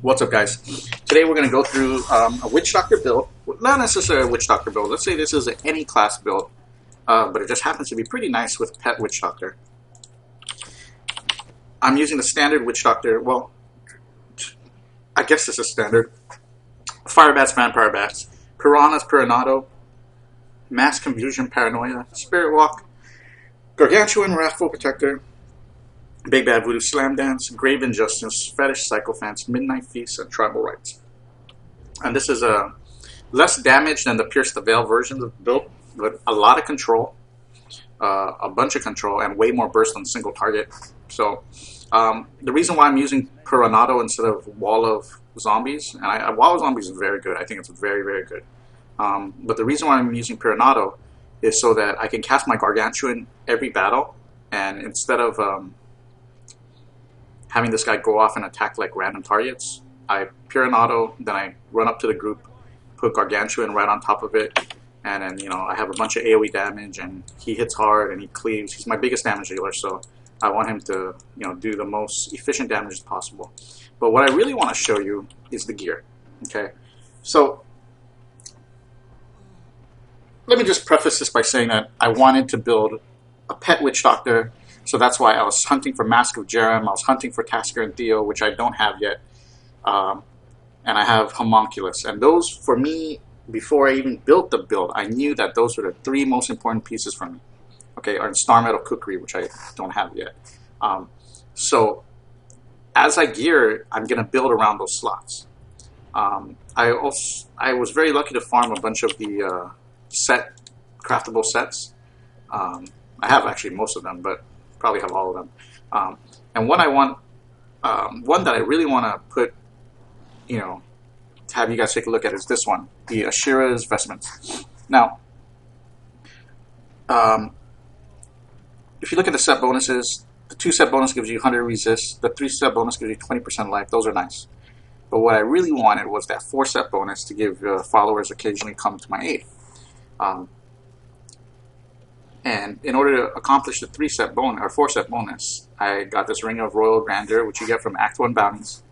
What's up, guys? Today we're going to go through a Witch Doctor build. Not necessarily a Witch Doctor build. Let's say this is an any class build, but it just happens to be pretty nice with Pet Witch Doctor. I'm using the standard Witch Doctor. Well, I guess this is standard. Fire Bats, Vampire Bats, Piranhas, Piranado, Mass Confusion, Paranoia, Spirit Walk, Gargantuan, Wrathful Protector, Big Bad Voodoo Slam Dance, Grave Injustice, Fetish Sycophants, Midnight Feast, and Tribal Rites. And this is less damage than the Pierce the Veil versions of the build, but a lot of control, a bunch of control, and way more burst on single target. So the reason why I'm using Piranado instead of Wall of Zombies, and Wall of Zombies is very good. I think it's very, very good. But the reason why I'm using Piranado is so that I can cast my Gargantuan every battle, and instead of having this guy go off and attack like random targets, I Piranado, then I run up to the group, put Gargantuan right on top of it, and then I have a bunch of AoE damage, and he hits hard and he cleaves. He's my biggest damage dealer, so I want him to do the most efficient damage as possible. But what I really want to show you is the gear. Okay, so let me just preface this by saying that I wanted to build a Pet Witch Doctor. So that's why I was hunting for Mask of Jerem, I was hunting for Tasker and Theo, which I don't have yet. And I have Homunculus. And those, for me, before I even built the build, I knew that those were the three most important pieces for me. Okay, or in Star Metal Cookery, which I don't have yet. So as I gear, I'm going to build around those slots. I was very lucky to farm a bunch of the craftable sets. I have actually most of them, but probably have all of them. And one that I really want to put, to have you guys take a look at is this one, the Asheara's Vestments. Now, if you look at the set bonuses, the 2-set bonus gives you 100 resist, the 3-set bonus gives you 20% life. Those are nice. But what I really wanted was that 4-set bonus to give followers occasionally come to my aid. And in order to accomplish the 3-set bonus or 4-set bonus, I got this Ring of Royal Grandeur, which you get from Act 1 bounties.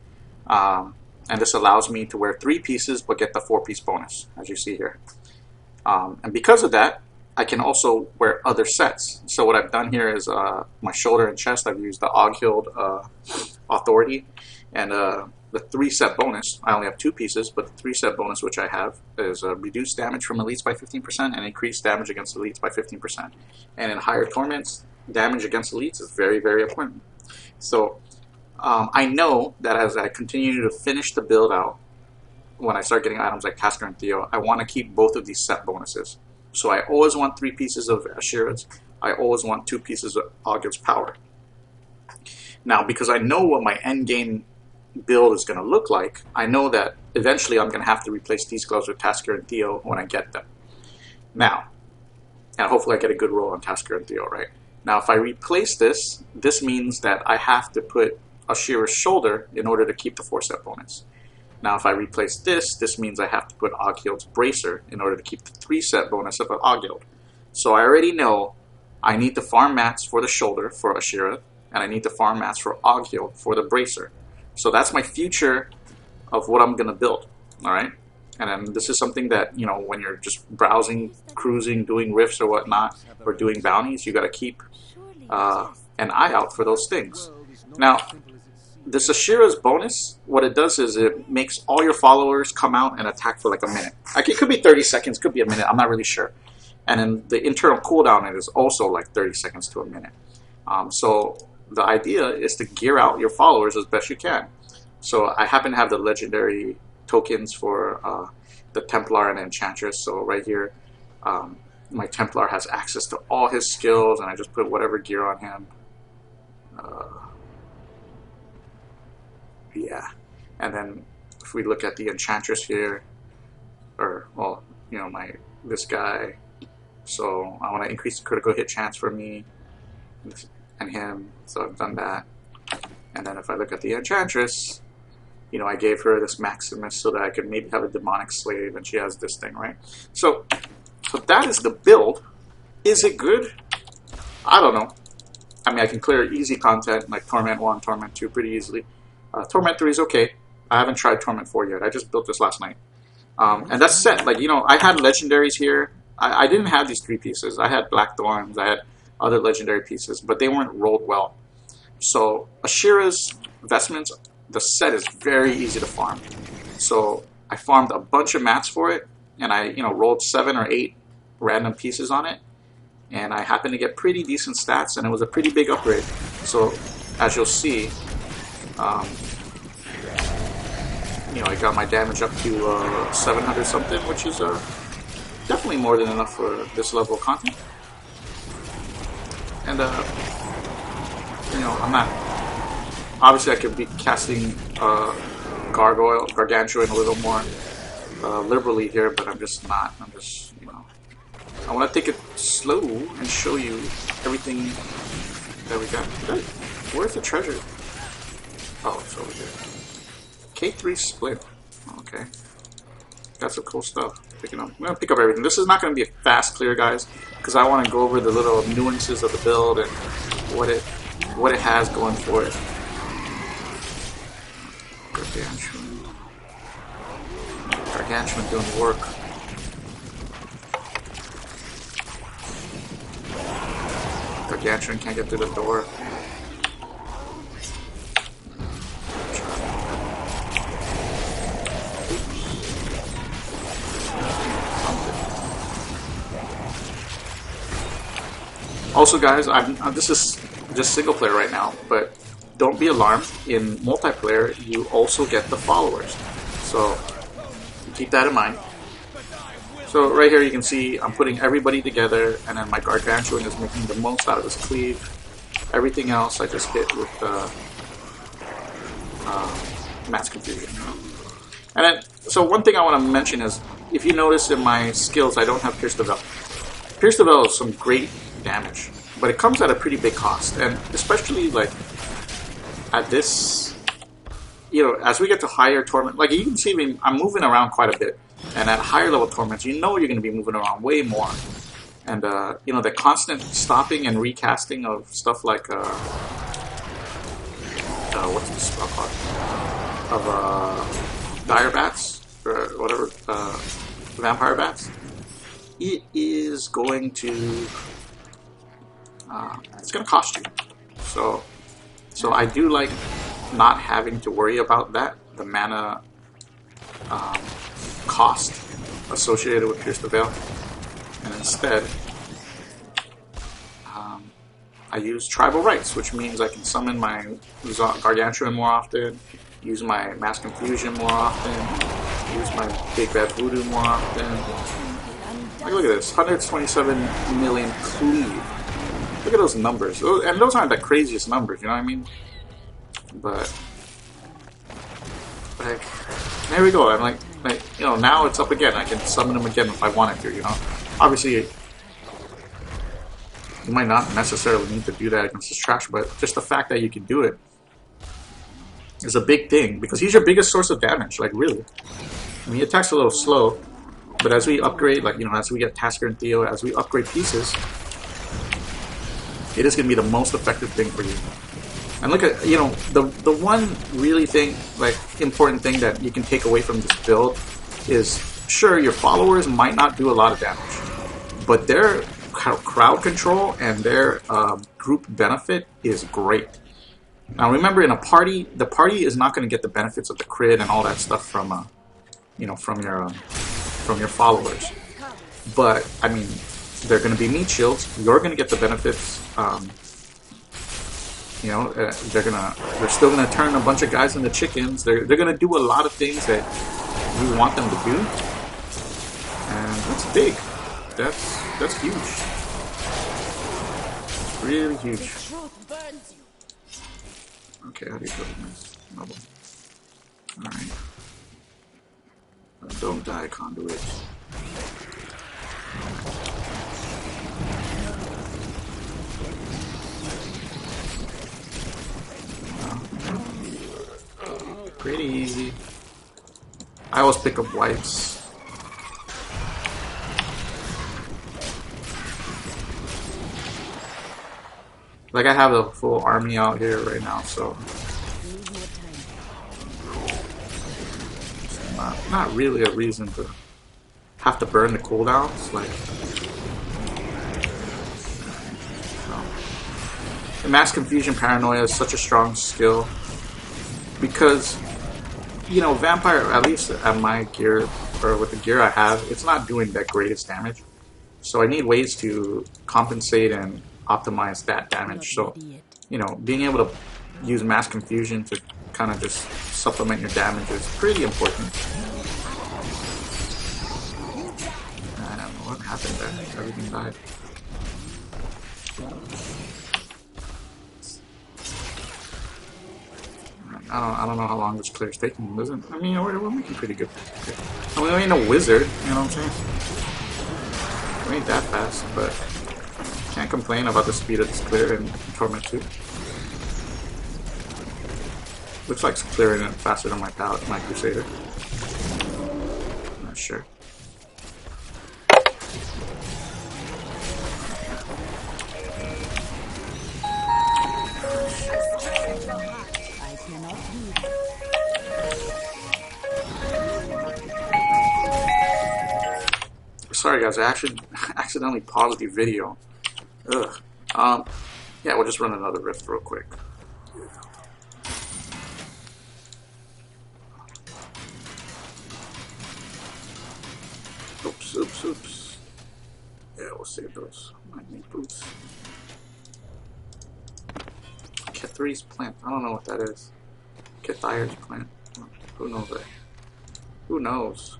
And this allows me to wear 3 pieces but get the 4-piece bonus, as you see here. And because of that, I can also wear other sets. So what I've done here is my shoulder and chest, I've used the Oghild Authority. And the 3-set bonus, I only have 2 pieces, but the 3-set bonus which I have is reduced damage from elites by 15% and increased damage against elites by 15%. And in higher torments, damage against elites is very, very important. So I know that as I continue to finish the build out, when I start getting items like Tasker and Theo, I want to keep both of these set bonuses. So I always want 3 pieces of Asheara's. I always want 2 pieces of Augur's Power. Now, because I know what my endgame build is going to look like, I know that eventually I'm going to have to replace these gloves with Tasker and Theo when I get them. Now, and hopefully I get a good roll on Tasker and Theo, right? Now, if I replace this, this means that I have to put Asheara's Shoulder in order to keep the 4-set bonus. Now, if I replace this, this means I have to put Oghild's Bracer in order to keep the 3-set bonus of Oghild. So I already know I need to farm mats for the Shoulder for Asheara, and I need to farm mats for Oghild for the Bracer. So that's my future of what I'm going to build, all right? And then this is something that, when you're just browsing, cruising, doing rifts or whatnot, or doing bounties, you got to keep an eye out for those things. Now, this Asheara's bonus, what it does is it makes all your followers come out and attack for like a minute. Like, it could be 30 seconds, could be a minute, I'm not really sure. And then the internal cooldown is also like 30 seconds to a minute. So the idea is to gear out your followers as best you can. So I happen to have the legendary tokens for the Templar and Enchantress. So right here, my Templar has access to all his skills, and I just put whatever gear on him. Yeah. And then if we look at the Enchantress here, or, well, this guy. So I want to increase the critical hit chance for me and him, so I've done that. And then if I look at the Enchantress, I gave her this Maximus so that I could maybe have a demonic slave, and she has this thing, right? So that is the build. Is it good? I don't know. I mean, I can clear easy content like Torment 1, Torment 2 pretty easily. Torment 3 is okay. I haven't tried Torment 4 yet. I just built this last night. And that's set. Like, you know, I had legendaries here. I didn't have these 3 pieces. I had Black Thorns. I had other legendary pieces, but they weren't rolled well. So Asheara's Vestments, the set is very easy to farm. So I farmed a bunch of mats for it, and I, you know, rolled 7 or 8 random pieces on it, and I happened to get pretty decent stats, and it was a pretty big upgrade. So as you'll see, you know, I got my damage up to 700 something, which is definitely more than enough for this level of content. And you know, I'm not. Obviously, I could be casting Gargantuan a little more liberally here, but I'm just not. I'm just, you know, I want to take it slow and show you everything that we got. Where's the treasure? Oh, it's over there. K3 split. Okay, got some cool stuff. Picking up. I'm gonna pick up everything. This is not gonna be a fast clear, guys, because I want to go over the little nuances of the build and what it has going for it. Gargantuan doing the work. Gargantuan can't get through the door. Also, guys, this is just single player right now, but don't be alarmed. In multiplayer, you also get the followers, so keep that in mind. So right here you can see I'm putting everybody together, and then my Gargantuan is making the most out of his cleave. Everything else I just hit with Mass Confusion. And then, so one thing I want to mention is, if you notice in my skills, I don't have Pierce the Veil. Pierce the Veil is some great damage, but it comes at a pretty big cost, and especially like at this, you know, as we get to higher torment, like you can see me, I'm moving around quite a bit, and at higher level torments, you know, you're going to be moving around way more, and you know, the constant stopping and recasting of stuff like what's this spell called, of dire bats or whatever, vampire bats, it is going to it's going to cost you. So I do like not having to worry about that, the mana cost associated with Pierce the Veil, and instead I use Tribal Rites, which means I can summon my Gargantuan more often, use my Mass Confusion more often, use my Big Bad Voodoo more often. Like, look at this, 127 million cleave. Look at those numbers. And those aren't the craziest numbers, you know what I mean? But like, there we go. I'm like, you know, now it's up again. I can summon them again if I wanted to, you know? Obviously, you might not necessarily need to do that against this trash, but just the fact that you can do it is a big thing, because he's your biggest source of damage, like, really. I mean, he attacks a little slow, but as we upgrade, like, you know, as we get Tasker and Theo, as we upgrade pieces, it is going to be the most effective thing for you. And look at, you know, the one really thing, like, important thing that you can take away from this build is, sure, your followers might not do a lot of damage, but their crowd control and their group benefit is great. Now remember, in a party, the party is not going to get the benefits of the crit and all that stuff from, you know, from your followers. But I mean, they're going to be meat shields. You're going to get the benefits. You know, they're still gonna turn a bunch of guys into chickens. They're gonna do a lot of things that we want them to do, and that's big. That's huge. Really huge. Okay, how do you go to this level? All right. Don't die, conduit. Pretty easy. I always pick up wipes. Like, I have a full army out here right now, so not really a reason to have to burn the cooldowns. Like, the Mass Confusion Paranoia is such a strong skill because, you know, Vampire, at least at my gear, or with the gear I have, it's not doing that greatest damage. So I need ways to compensate and optimize that damage. So, you know, being able to use Mass Confusion to kind of just supplement your damage is pretty important. I don't know what happened there. Everything died. I don't know how long this clear's taking. Doesn't I mean we're making pretty good. I mean, we ain't no wizard, you know what I'm saying? We ain't that fast, but can't complain about the speed of this clear in Torment 2. Looks like it's clearing it faster than my Crusader. Not sure. Sorry guys, I actually accidentally paused the video. Ugh. Yeah, we'll just run another rift real quick. Oops. Yeah, we'll save those. Might need boots. Kethri's plant. I don't know what that is. Kethire's plant. Who knows that? Who knows?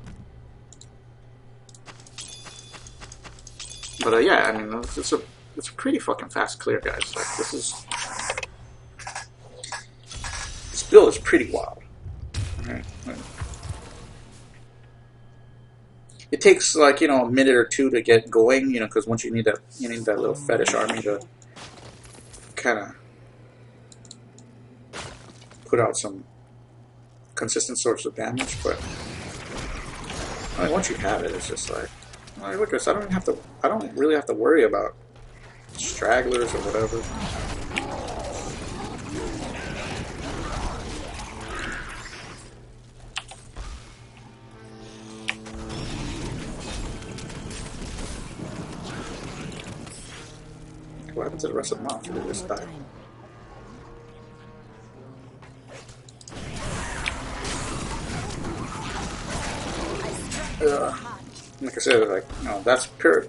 But yeah, I mean, it's a pretty fucking fast clear, guys. Like, this build is pretty wild. Alright. It takes like, you know, a minute or two to get going, you know, because once you need that little fetish army to kind of put out some consistent source of damage. But I mean, once you have it, it's just like. Look at this, I don't really have to worry about stragglers or whatever. What happened to the rest of the monster? They just died. Like I said, like, you know, that's pure.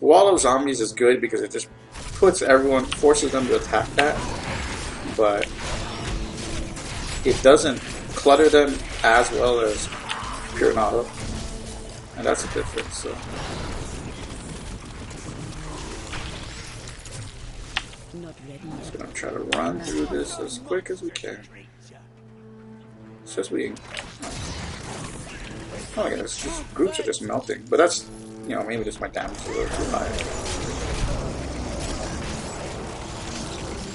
Wall of Zombies is good because it just puts everyone, forces them to attack that, but it doesn't clutter them as well as pure Nado, and that's the difference. So. I'm just gonna try to run through this as quick as we can. It's just we. Oh my goodness, just groups are just melting. But that's, you know, maybe just my damage is a little too high.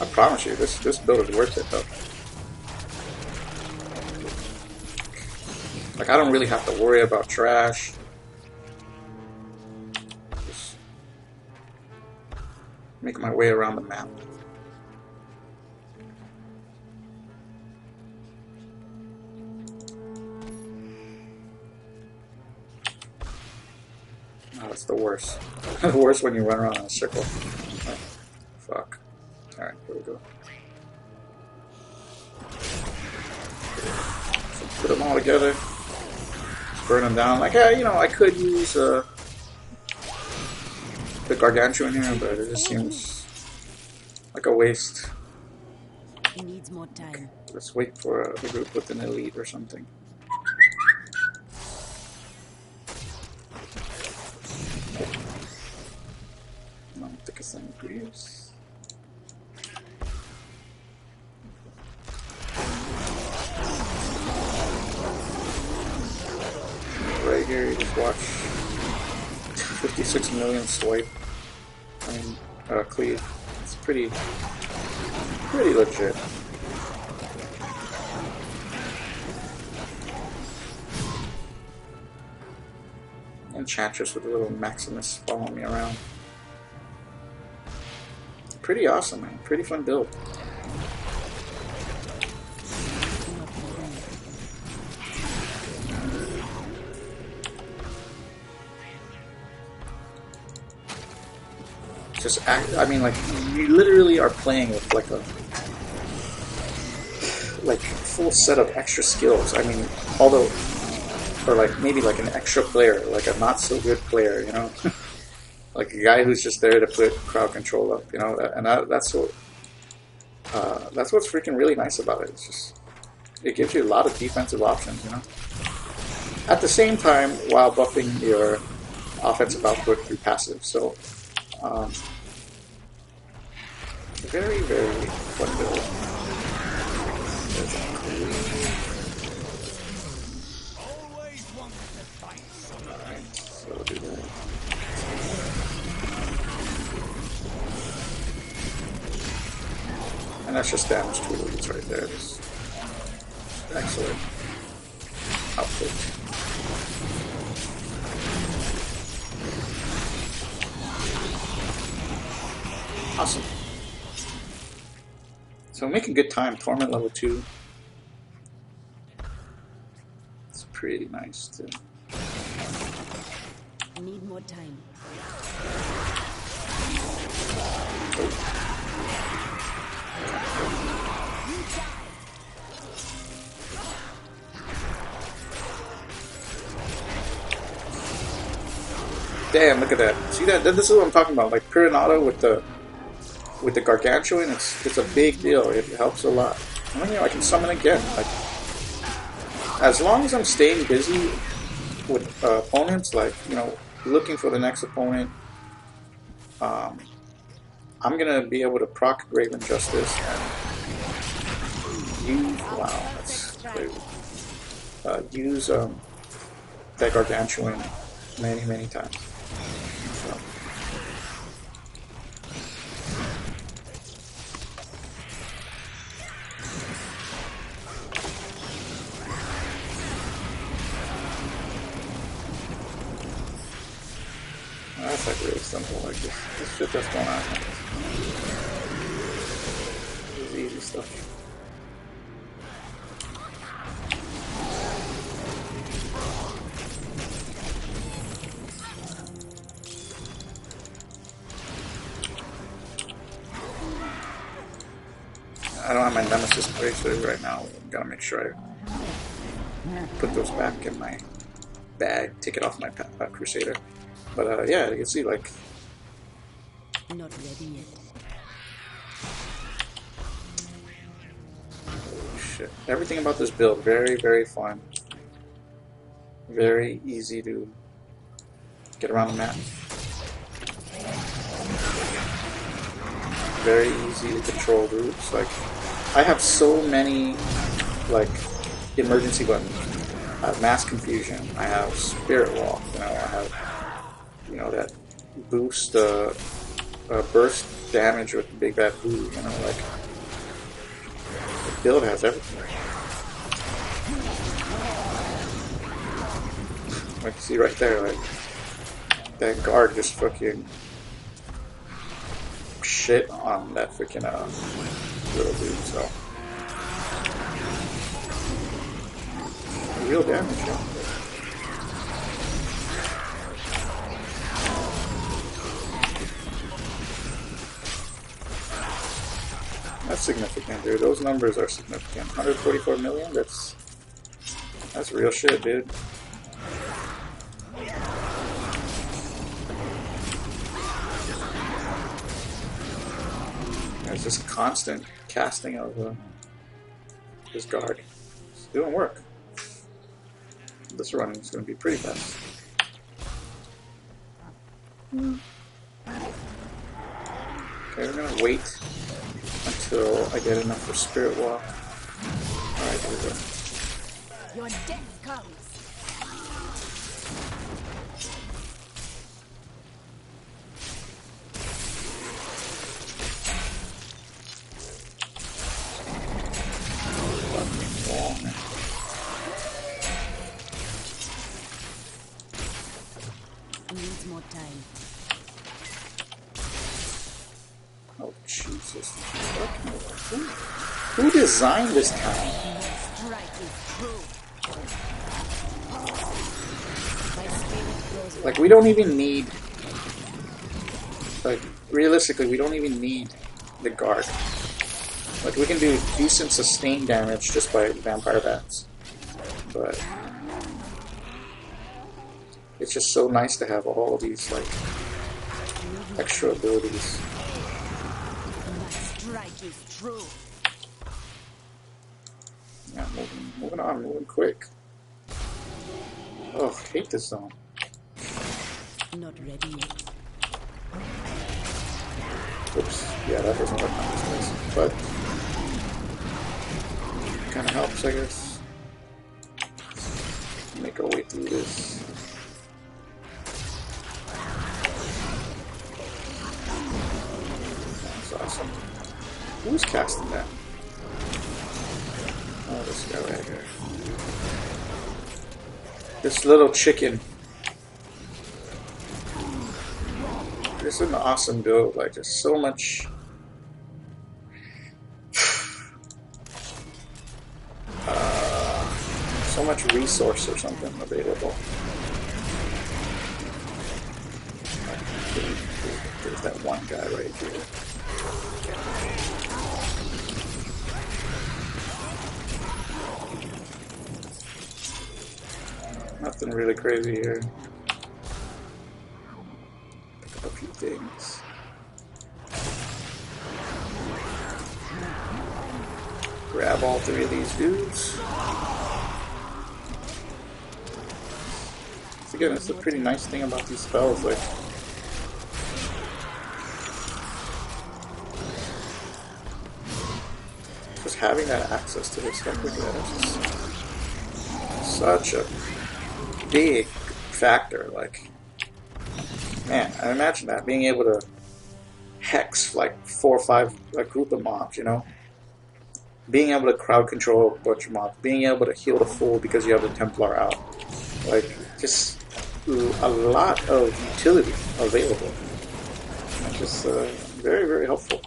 I promise you, this build is worth it though. Like, I don't really have to worry about trash. Just make my way around the map. Oh, that's the worst. The worst when you run around in a circle. Oh, fuck. Alright, here we go. So put them all together. Just burn them down. Like, yeah, you know, I could use the Gargantuan here, but it just seems like a waste. He needs more time. Let's wait for a group with an elite or something. Greaves. Right here, you just watch 56 million swipe. I mean, cleave. It's pretty legit. Enchantress with a little Maximus following me around. Pretty awesome, man. Pretty fun build. just act. I mean, like you literally are playing with like a full set of extra skills. I mean, although, or like maybe like an extra player, like a not so good player, you know, like a guy who's just there to put crowd control up, you know, and that's what's freaking really nice about it. It's just it gives you a lot of defensive options, you know. At the same time, while buffing your offensive output through passive, so um, very very fun build. Alright, so we'll do that. And that's just damage tools right there. Just excellent output. Awesome. So making good time. Torment level 2. It's pretty nice too. Need more time. Oh. Damn, look at that. See that? This is what I'm talking about. Like Piranado with the Gargantuan, it's a big deal. It helps a lot. I mean, you know, I can summon again. Like, as long as I'm staying busy with opponents, like, you know, looking for the next opponent, I'm gonna be able to proc Graven Justice and use. Wow, that's crazy. Use that Gargantuan many times. So. That's like really simple, like this shit that's going on. This is easy stuff. I don't have my Nemesis bracelet right now. I gotta make sure I put those back in my bag, take it off my Crusader. But yeah, you can see like. Not ready yet. Oh shit! Everything about this build very fun, very easy to get around the map. Very easy to control routes. Like, I have so many like emergency buttons. I have mass confusion. I have spirit walk. You know, I have that boost burst damage with the big bad boo. You know, like the build has everything. Like you see right there, like that guard just fucking shit on that freaking little dude. So real damage. Yeah. That's significant, dude. Those numbers are significant. 144 million. That's real shit, dude. There's just constant casting of this guard. It's doing work. This run is going to be pretty fast. Okay, we're going to wait until I get enough for Spirit Walk. Alright, here we go. Your death comes. Needs more time. Oh, Jesus. Who designed this town? Like, we don't even need, like, realistically, we don't even need the guard. Like, we can do decent sustained damage just by vampire bats. But it's just so nice to have all these, like, extra abilities. My strike is true. Yeah, moving on, moving quick. Oh, I hate this zone. Not ready yet. Oops. Yeah, that doesn't work on this place. But kind of helps, I guess. Make our way through this. That's awesome. Who's casting that? Oh, this guy right here. This little chicken. This is an awesome build. Like, just so much. So much resource or something available. There's that one guy right here. Nothing really crazy here. Pick up a few things. Grab all three of these dudes. So again, it's a pretty nice thing about these spells, like just having that access to this stuff like that is just such a big factor. Like, man, I imagine that being able to hex like 4 or 5 a group of mobs, you know, being able to crowd control a bunch of mobs, being able to heal the full because you have the Templar out, like just a lot of utility available. It's just very, very helpful.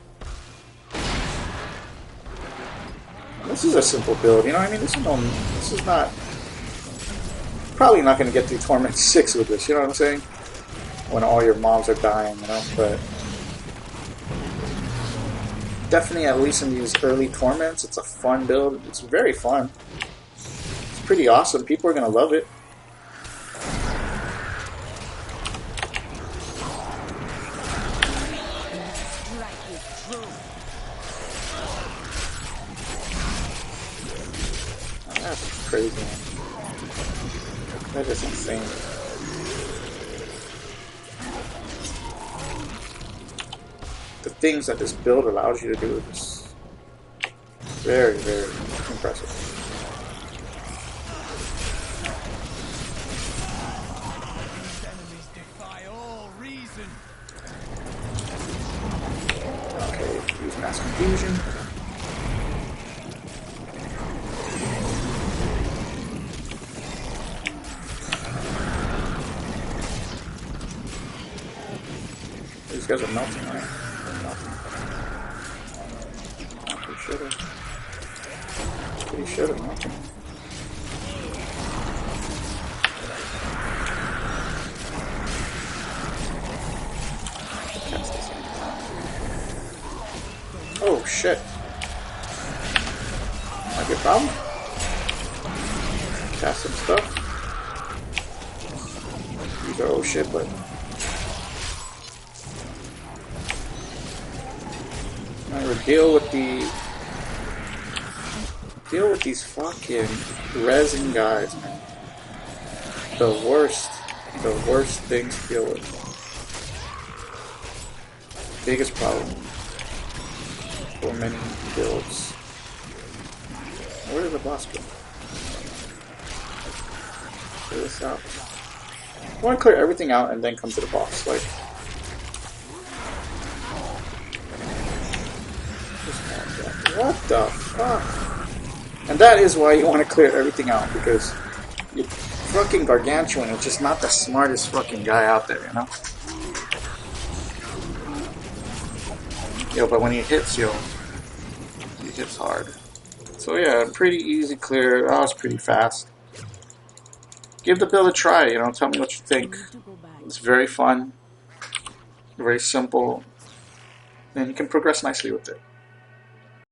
This is a simple build, you know what I mean? This is not, probably not going to get through Torment 6 with this, you know what I'm saying? When all your mobs are dying, you know, but definitely at least in these early Torments, it's a fun build. It's very fun. It's pretty awesome. People are going to love it. Oh, that's crazy, man. That is insane. The things that this build allows you to do is very, very impressive. Okay, use mass confusion. These guys are melting, right? Pretty sure they're melting. Oh shit. Might be a problem. Cast some stuff. These are oh shit, but I would deal with these fucking resin guys, man. The worst things to deal with. Biggest problem for many builds. Where did the boss go? Clear this out. I want to clear everything out and then come to the boss. Like, what the fuck? And that is why you want to clear everything out, because you fucking Gargantuan is just not the smartest fucking guy out there, you know? Yo, but when he hits, he hits hard. So yeah, pretty easy clear. That was pretty fast. Give the build a try, you know, tell me what you think. It's very fun, very simple, and you can progress nicely with it.